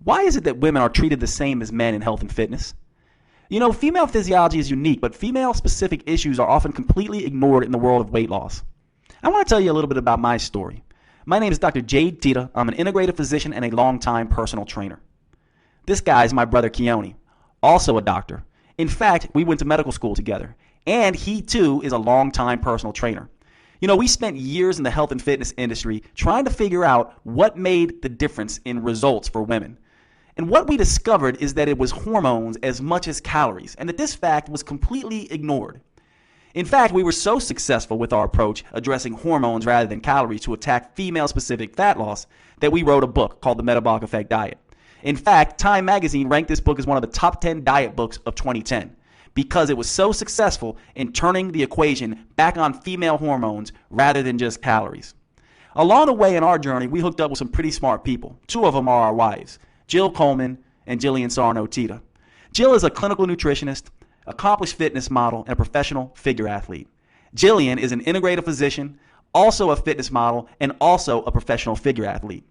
Why is it that women are treated the same as men in health and fitness? You know, female physiology is unique, but female-specific issues are often completely ignored in the world of weight loss. I want to tell you a little bit about my story. My name is Dr. Jade Tita. I'm an integrative physician and a longtime personal trainer. This guy is my brother Keone, also a doctor. In fact, we went to medical school together, and he too is a longtime personal trainer. You know, we spent years in the health and fitness industry trying to figure out what made the difference in results for women. And what we discovered is that it was hormones as much as calories, and that this fact was completely ignored. In fact, we were so successful with our approach addressing hormones rather than calories to attack female-specific fat loss that we wrote a book called The Metabolic Effect Diet. In fact, Time magazine ranked this book as one of the top 10 diet books of 2010 because it was so successful in turning the equation back on female hormones rather than just calories. Along the way in our journey, we hooked up with some pretty smart people. Two of them are our wives, Jill Coleman and Jillian Sarno Tita. Jill is a clinical nutritionist, accomplished fitness model, and a professional figure athlete. Jillian is an integrative physician, also a fitness model, and also a professional figure athlete.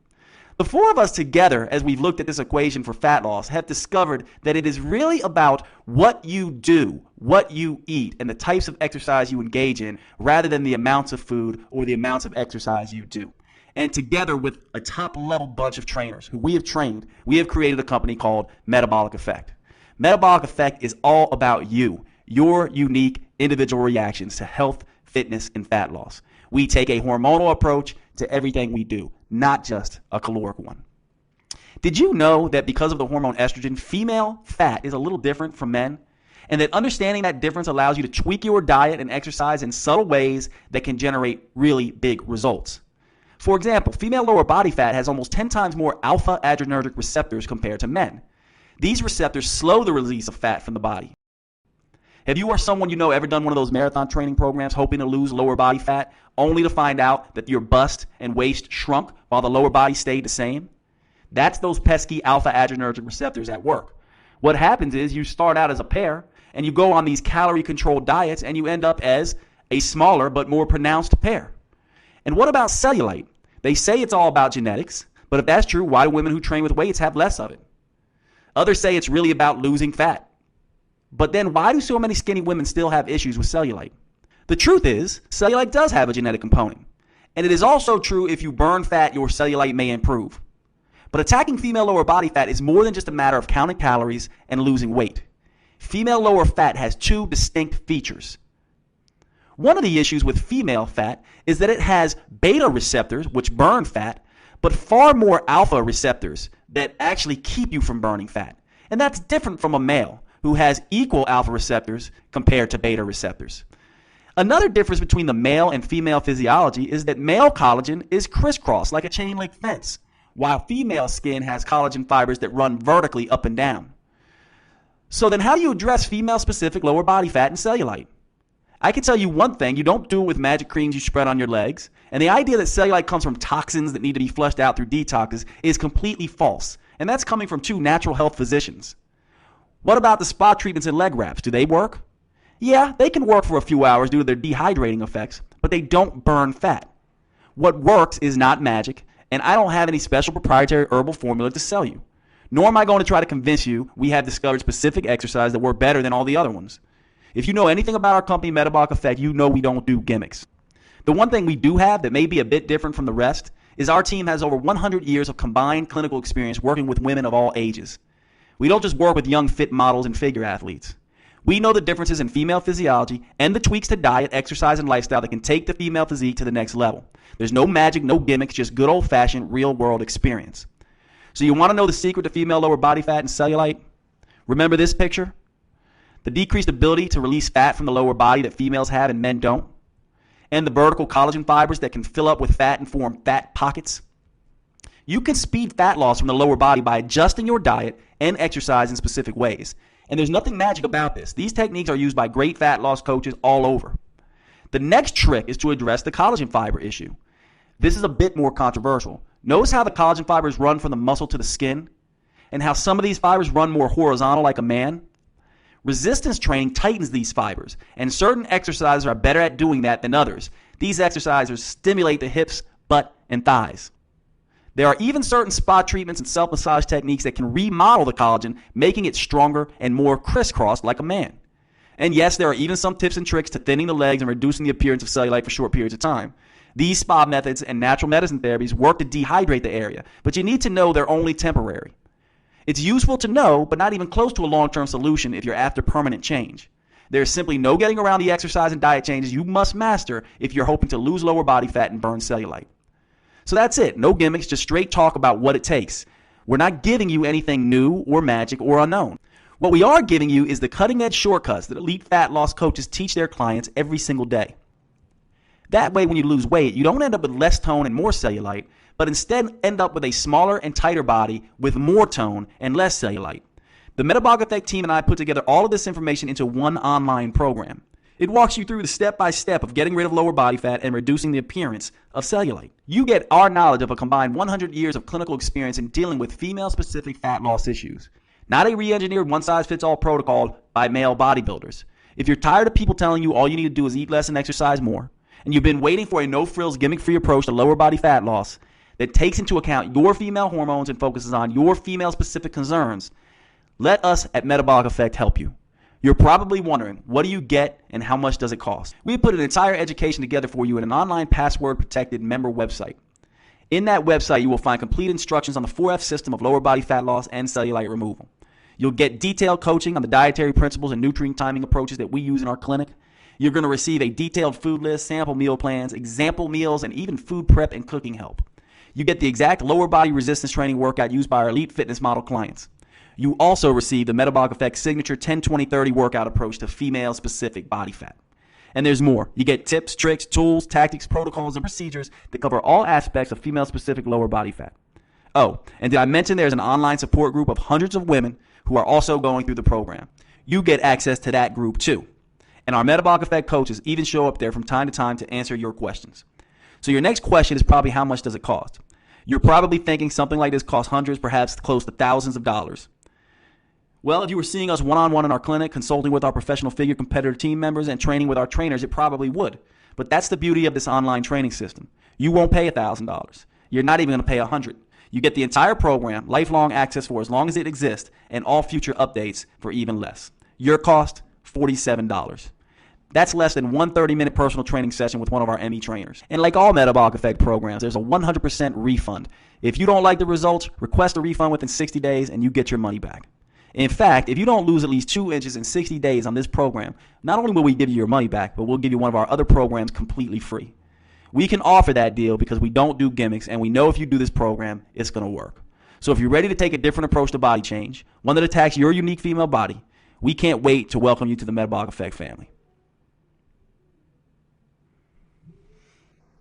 The four of us together, as we've looked at this equation for fat loss, have discovered that it is really about what you do, what you eat, and the types of exercise you engage in, rather than the amounts of food or the amounts of exercise you do. And together with a top-level bunch of trainers who we have trained, we have created a company called Metabolic Effect. Metabolic Effect is all about you, your unique individual reactions to health, fitness, and fat loss. We take a hormonal approach to everything we do, not just a caloric one. Did you know that because of the hormone estrogen, female fat is a little different from men? And that understanding that difference allows you to tweak your diet and exercise in subtle ways that can generate really big results. For example, female lower body fat has almost 10 times more alpha adrenergic receptors compared to men. These receptors slow the release of fat from the body. Have you or someone you know ever done one of those marathon training programs hoping to lose lower body fat, only to find out that your bust and waist shrunk while the lower body stayed the same? That's those pesky alpha adrenergic receptors at work. What happens is you start out as a pear, and you go on these calorie-controlled diets, and you end up as a smaller but more pronounced pear. And what about cellulite? They say it's all about genetics, but if that's true, why do women who train with weights have less of it? Others say it's really about losing fat. But then why do so many skinny women still have issues with cellulite? The truth is, cellulite does have a genetic component. And it is also true if you burn fat, your cellulite may improve. But attacking female lower body fat is more than just a matter of counting calories and losing weight. Female lower fat has two distinct features. One of the issues with female fat is that it has beta receptors, which burn fat, but far more alpha receptors that actually keep you from burning fat. And that's different from a male, who has equal alpha receptors compared to beta receptors. Another difference between the male and female physiology is that male collagen is crisscrossed like a chain link fence, while female skin has collagen fibers that run vertically up and down. So then how do you address female-specific lower body fat and cellulite? I can tell you one thing, you don't do it with magic creams you spread on your legs, and the idea that cellulite comes from toxins that need to be flushed out through detoxes is completely false, and that's coming from two natural health physicians. What about the spa treatments and leg wraps? Do they work? Yeah, they can work for a few hours due to their dehydrating effects, but they don't burn fat. What works is not magic, and I don't have any special proprietary herbal formula to sell you. Nor am I going to try to convince you we have discovered specific exercise that work better than all the other ones. If you know anything about our company, Metabolic Effect, you know we don't do gimmicks. The one thing we do have that may be a bit different from the rest is our team has over 100 years of combined clinical experience working with women of all ages. We don't just work with young fit models and figure athletes. We know the differences in female physiology and the tweaks to diet, exercise, and lifestyle that can take the female physique to the next level. There's no magic, no gimmicks, just good old-fashioned real-world experience. So you want to know the secret to female lower body fat and cellulite? Remember this picture? The decreased ability to release fat from the lower body that females have and men don't? And the vertical collagen fibers that can fill up with fat and form fat pockets? You can speed fat loss from the lower body by adjusting your diet and exercise in specific ways. And there's nothing magic about this. These techniques are used by great fat loss coaches all over. The next trick is to address the collagen fiber issue. This is a bit more controversial. Notice how the collagen fibers run from the muscle to the skin, and how some of these fibers run more horizontal like a man. Resistance training tightens these fibers, and certain exercises are better at doing that than others. These exercises stimulate the hips, butt, and thighs. There are even certain spot treatments and self-massage techniques that can remodel the collagen, making it stronger and more crisscrossed like a man. And yes, there are even some tips and tricks to thinning the legs and reducing the appearance of cellulite for short periods of time. These spa methods and natural medicine therapies work to dehydrate the area, but you need to know they're only temporary. It's useful to know, but not even close to a long-term solution if you're after permanent change. There's simply no getting around the exercise and diet changes you must master if you're hoping to lose lower body fat and burn cellulite. So that's it. No gimmicks, just straight talk about what it takes. We're not giving you anything new or magic or unknown. What we are giving you is the cutting-edge shortcuts that elite fat loss coaches teach their clients every single day. That way, when you lose weight, you don't end up with less tone and more cellulite, but instead end up with a smaller and tighter body with more tone and less cellulite. The Metabolic Effect team and I put together all of this information into one online program. It walks you through the step-by-step of getting rid of lower body fat and reducing the appearance of cellulite. You get our knowledge of a combined 100 years of clinical experience in dealing with female-specific fat loss issues. Not a re-engineered one-size-fits-all protocol by male bodybuilders. If you're tired of people telling you all you need to do is eat less and exercise more, and you've been waiting for a no-frills, gimmick-free approach to lower body fat loss that takes into account your female hormones and focuses on your female-specific concerns, let us at Metabolic Effect help you. You're probably wondering, what do you get and how much does it cost? We put an entire education together for you in an online password-protected member website. In that website, you will find complete instructions on the 4F system of lower body fat loss and cellulite removal. You'll get detailed coaching on the dietary principles and nutrient timing approaches that we use in our clinic. You're going to receive a detailed food list, sample meal plans, example meals, and even food prep and cooking help. You get the exact lower body resistance training workout used by our elite fitness model clients. You also receive the Metabolic Effect signature 10-20-30 workout approach to female-specific body fat. And there's more. You get tips, tricks, tools, tactics, protocols, and procedures that cover all aspects of female-specific lower body fat. Oh, and did I mention there's an online support group of hundreds of women who are also going through the program? You get access to that group too. And our Metabolic Effect coaches even show up there from time to time to answer your questions. So your next question is probably, how much does it cost? You're probably thinking something like this costs hundreds, perhaps close to thousands of dollars. Well, if you were seeing us one-on-one in our clinic, consulting with our professional figure competitor team members, and training with our trainers, it probably would. But that's the beauty of this online training system. You won't pay $1,000. You're not even going to pay $100. You get the entire program, lifelong access for as long as it exists, and all future updates for even less. Your cost, $47. That's less than one 30-minute personal training session with one of our ME trainers. And like all Metabolic Effect programs, there's a 100% refund. If you don't like the results, request a refund within 60 days and you get your money back. In fact, if you don't lose at least 2 inches in 60 days on this program, not only will we give you your money back, but we'll give you one of our other programs completely free. We can offer that deal because we don't do gimmicks, and we know if you do this program, it's going to work. So if you're ready to take a different approach to body change, one that attacks your unique female body, we can't wait to welcome you to the Metabolic Effect family.